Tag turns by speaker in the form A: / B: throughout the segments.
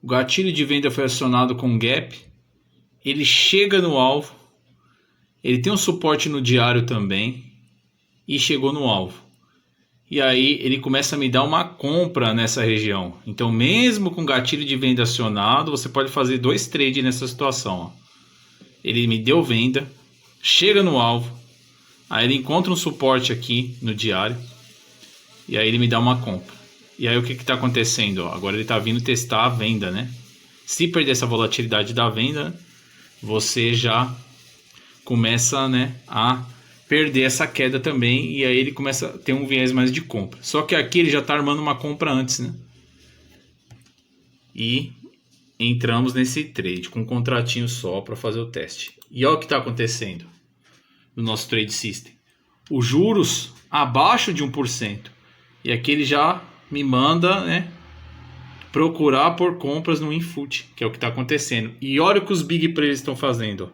A: O gatilho de venda foi acionado com gap. Ele chega no alvo. Ele tem um suporte no diário também. E chegou no alvo. E aí ele começa a me dar uma compra nessa região. Então mesmo com gatilho de venda acionado, você pode fazer 2 trades nessa situação. Ó. Ele me deu venda. Chega no alvo. Aí ele encontra um suporte aqui no diário. E aí ele me dá uma compra. E aí o que está acontecendo? Ó? Agora ele está vindo testar a venda, né? Se perder essa volatilidade da venda, você já começa, né, a perder essa queda também. E aí ele começa a ter um viés mais de compra. Só que aqui ele já está armando uma compra antes, né? E entramos nesse trade com um contratinho só para fazer o teste. E olha o que está acontecendo no nosso trade system. Os juros abaixo de 1%. E aqui ele já me manda, né, procurar por compras no Infut, que é o que está acontecendo. E olha o que os big players estão fazendo. Ó.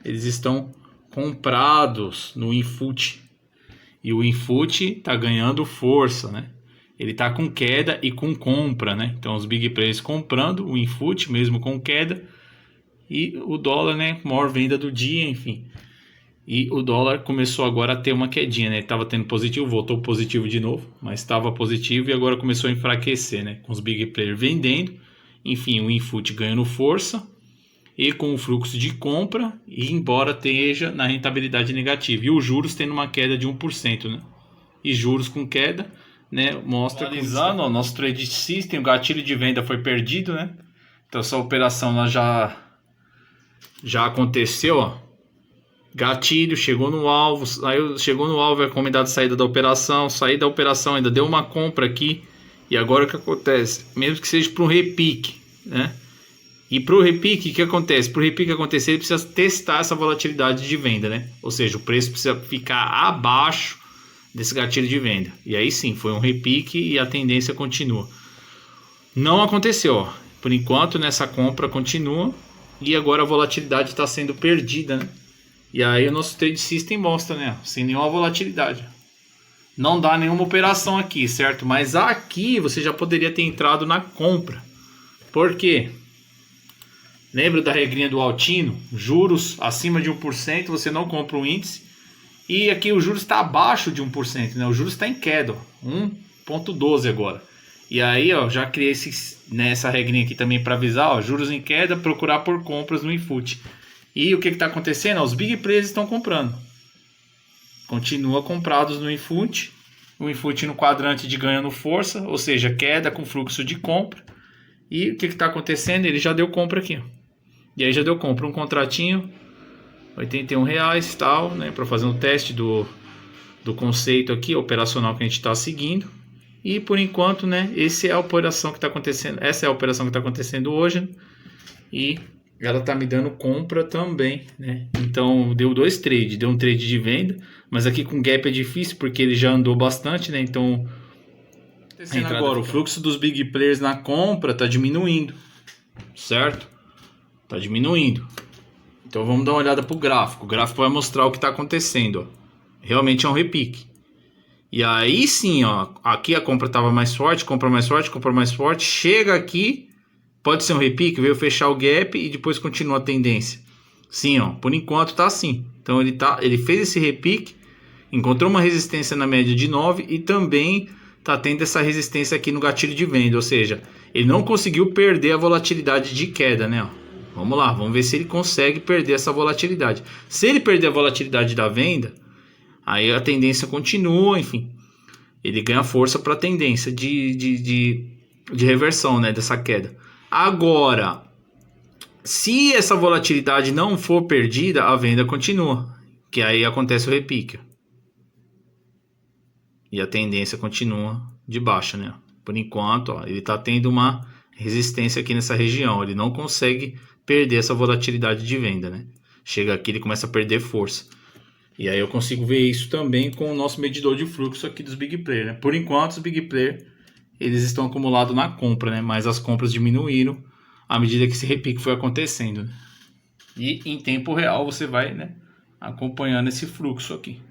A: Eles estão comprados no Infut. E o Infut está ganhando força, né? Ele está com queda e com compra, né? Então os big players comprando o Infut mesmo com queda. E o dólar, né, maior venda do dia, enfim. E o dólar começou agora a ter uma quedinha, né? Estava tendo positivo, voltou positivo de novo, mas estava positivo e agora começou a enfraquecer, né? Com os big players vendendo, enfim, o Infut ganhando força e com o fluxo de compra, e embora esteja na rentabilidade negativa. E os juros tendo uma queda de 1%, né? E juros com queda, né? Mostra analisando o nosso trade system, o gatilho de venda foi perdido, né? Então essa operação ela já aconteceu, ó. Gatilho, chegou no alvo, chegou no alvo, é recomendado saída da operação, sair da operação, ainda deu uma compra aqui. E agora o que acontece? Mesmo que seja para um repique, né? E para o repique, o que acontece? Para o repique acontecer, ele precisa testar essa volatilidade de venda, né? Ou seja, o preço precisa ficar abaixo desse gatilho de venda. E aí sim, foi um repique e a tendência continua. Não aconteceu, ó. Por enquanto, nessa compra continua e agora a volatilidade está sendo perdida, né? E aí o nosso trade system mostra, né? Sem nenhuma volatilidade. Não dá nenhuma operação aqui, certo? Mas aqui você já poderia ter entrado na compra. Por quê? Lembra da regrinha do Altino? Juros acima de 1%, você não compra o índice. E aqui o juros está abaixo de 1%, né? O juros está em queda, 1,12 agora. E aí, ó, já criei essa regrinha aqui também para avisar, ó, juros em queda, procurar por compras no Infut. E o que está acontecendo? Os big players estão comprando. Continua comprados no Infut. O Infut no quadrante de ganhando força, ou seja, queda com fluxo de compra. E o que está acontecendo? Ele já deu compra aqui. E aí já deu compra. Um contratinho, R$81 e tal, né? Para fazer um teste do conceito aqui, operacional que a gente está seguindo. E por enquanto, né? Essa é a operação que está acontecendo. Essa é a operação que está acontecendo hoje. E ela tá me dando compra também, né? Então deu 2 trades, deu um trade de venda, mas aqui com gap é difícil porque ele já andou bastante, né? Então agora o fluxo dos big players na compra tá diminuindo, certo? Tá diminuindo. Então vamos dar uma olhada pro gráfico. O gráfico vai mostrar o que tá acontecendo, ó. Realmente é um repique. E aí sim, ó, aqui a compra tava mais forte, compra mais forte, compra mais forte, chega aqui. Pode ser um repique, veio fechar o gap e depois continua a tendência. Sim, ó, por enquanto tá assim. Então ele fez esse repique, encontrou uma resistência na média de 9 e também tá tendo essa resistência aqui no gatilho de venda, ou seja, ele não conseguiu perder a volatilidade de queda, né? Ó. Vamos lá, vamos ver se ele consegue perder essa volatilidade. Se ele perder a volatilidade da venda, aí a tendência continua, enfim. Ele ganha força para a tendência de reversão, né, dessa queda. Agora, se essa volatilidade não for perdida, a venda continua, que aí acontece o repique. E a tendência continua de baixa, né? Por enquanto, ó, ele está tendo uma resistência aqui nessa região, ele não consegue perder essa volatilidade de venda, né? Chega aqui, ele começa a perder força. E aí eu consigo ver isso também com o nosso medidor de fluxo aqui dos big players, né? Por enquanto, os big players eles estão acumulados na compra, né? Mas as compras diminuíram à medida que esse repique foi acontecendo, né? E em tempo real você vai, né, acompanhando esse fluxo aqui.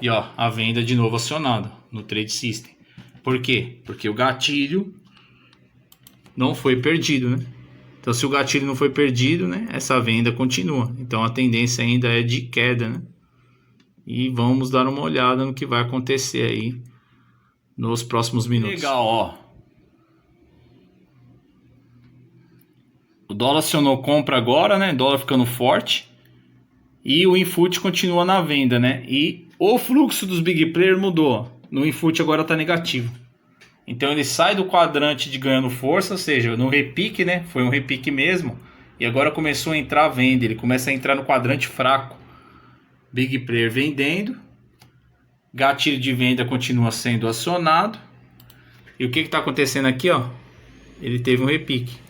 A: E ó, a venda de novo acionada no Trade System. Por quê? Porque o gatilho não foi perdido, né? Então, se o gatilho não foi perdido, né, essa venda continua. Então, a tendência ainda é de queda, né? E vamos dar uma olhada no que vai acontecer aí nos próximos minutos. Legal, ó. O dólar acionou compra agora, né? Dólar ficando forte. E o Infut continua na venda, né? E o fluxo dos big players mudou. No Infut agora está negativo. Então ele sai do quadrante de ganhando força, ou seja, no repique, né? Foi um repique mesmo. E agora começou a entrar a venda. Ele começa a entrar no quadrante fraco. Big player vendendo. Gatilho de venda continua sendo acionado. E o que está acontecendo aqui, ó? Ele teve um repique.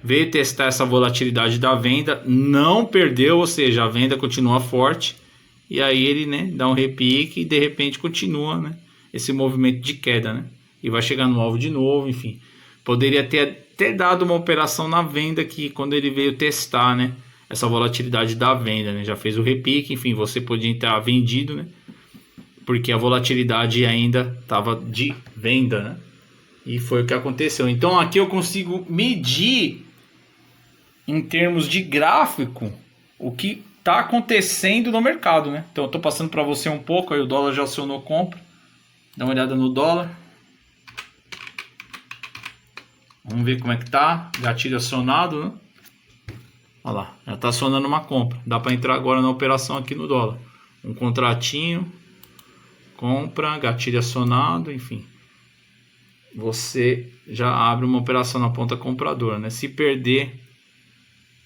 A: Veio testar essa volatilidade da venda, não perdeu, ou seja, a venda continua forte. E aí ele, né, dá um repique e de repente continua, né, esse movimento de queda, né? E vai chegar no alvo de novo, enfim. Poderia ter dado uma operação na venda aqui quando ele veio testar, né, essa volatilidade da venda, né? Já fez o repique, enfim, você podia entrar vendido, né? Porque a volatilidade ainda estava de venda, né? E foi o que aconteceu. Então aqui eu consigo medir em termos de gráfico o que está acontecendo no mercado, né? Então eu estou passando para você um pouco, aí o dólar já acionou compra. Dá uma olhada no dólar. Vamos ver como é que tá. Gatilho acionado, né? Olha lá, já está acionando uma compra. Dá para entrar agora na operação aqui no dólar. Um contratinho, compra, gatilho acionado, enfim. Você já abre uma operação na ponta compradora, né? Se perder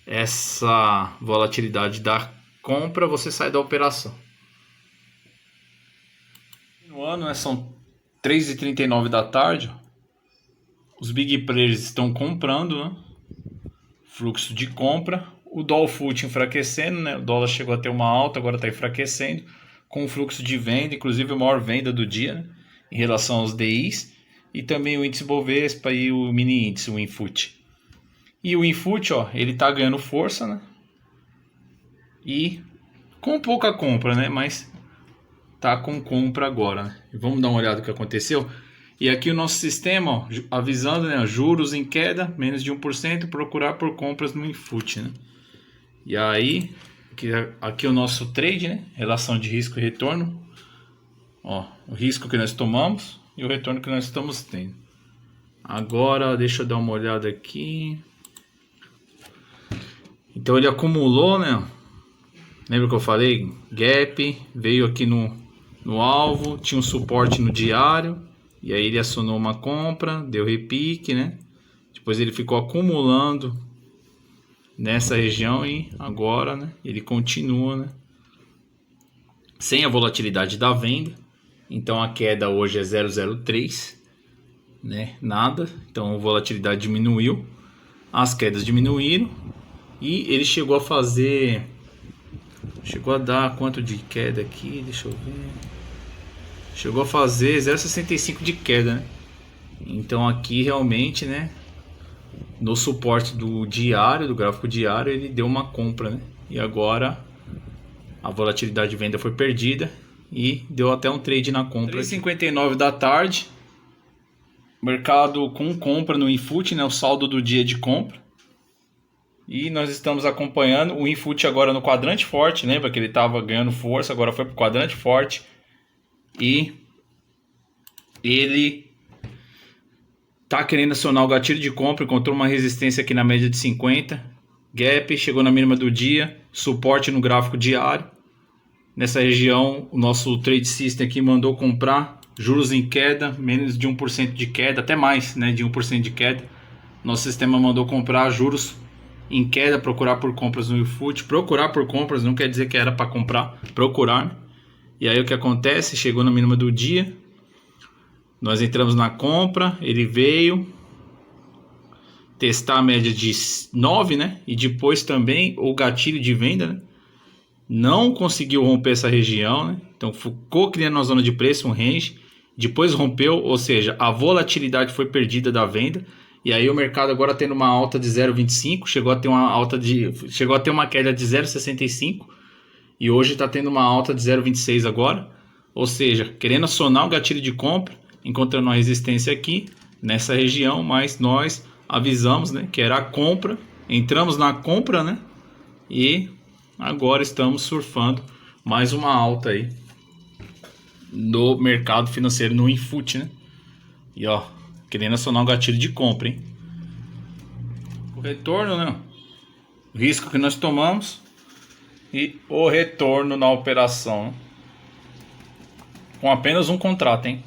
A: essa volatilidade da compra, você sai da operação. No ano, né, são 3h39 da tarde. Os big players estão comprando, né? Fluxo de compra. O Dolfut enfraquecendo, né? O dólar chegou a ter uma alta, agora está enfraquecendo. Com o fluxo de venda, inclusive a maior venda do dia, né, em relação aos DIs. E também o índice Bovespa e o mini índice, o Infut. E o Infut, ó, ele tá ganhando força, né? E com pouca compra, né? Mas tá com compra agora, né? Vamos dar uma olhada no que aconteceu. E aqui o nosso sistema, ó, avisando, né? Juros em queda, menos de 1%, procurar por compras no Infut, né? E aí, aqui o nosso trade, né? Relação de risco e retorno. Ó, o risco que nós tomamos e o retorno que nós estamos tendo. Agora, deixa eu dar uma olhada aqui. Então ele acumulou, né? Lembra que eu falei? Gap, veio aqui no alvo, tinha um suporte no diário. E aí ele acionou uma compra, deu repique, né? Depois ele ficou acumulando nessa região e agora, né, ele continua, né, sem a volatilidade da venda. Então a queda hoje é 0,03, né? Nada. Então a volatilidade diminuiu, as quedas diminuíram e ele chegou a dar quanto de queda aqui? Deixa eu ver. Chegou a fazer 0,65 de queda, né? Então aqui realmente, né, no suporte do diário, do gráfico diário, ele deu uma compra, né? E agora a volatilidade de venda foi perdida e deu até um trade na compra. 3h59 da tarde, mercado com compra no Infut, né? O saldo do dia de compra. E nós estamos acompanhando o Infut agora no quadrante forte, lembra que ele estava ganhando força, agora foi para o quadrante forte. E ele tá querendo acionar o gatilho de compra, encontrou uma resistência aqui na média de 50. Gap, chegou na mínima do dia, suporte no gráfico diário. Nessa região, o nosso Trade System aqui mandou comprar, juros em queda, menos de 1% de queda, até mais, né, de 1% de queda. Nosso sistema mandou comprar juros em queda, procurar por compras no Infut. Procurar por compras não quer dizer que era para comprar, procurar, né? E aí o que acontece? Chegou na mínima do dia, nós entramos na compra, ele veio testar a média de 9, né? E depois também o gatilho de venda, né? Não conseguiu romper essa região, né? Então ficou criando uma zona de preço, um range, depois rompeu, ou seja, a volatilidade foi perdida da venda. E aí o mercado agora tendo uma alta de 0,25, chegou a ter uma queda de 0,65 e hoje está tendo uma alta de 0,26 agora, ou seja, querendo acionar o gatilho de compra, encontrando uma resistência aqui, nessa região, mas nós avisamos, né, que era a compra, entramos na compra, né, e agora estamos surfando mais uma alta aí no mercado financeiro, no Infut, né, e ó, querendo acionar um gatilho de compra, hein. O retorno, né, o risco que nós tomamos e o retorno na operação, né? Com apenas um contrato, hein.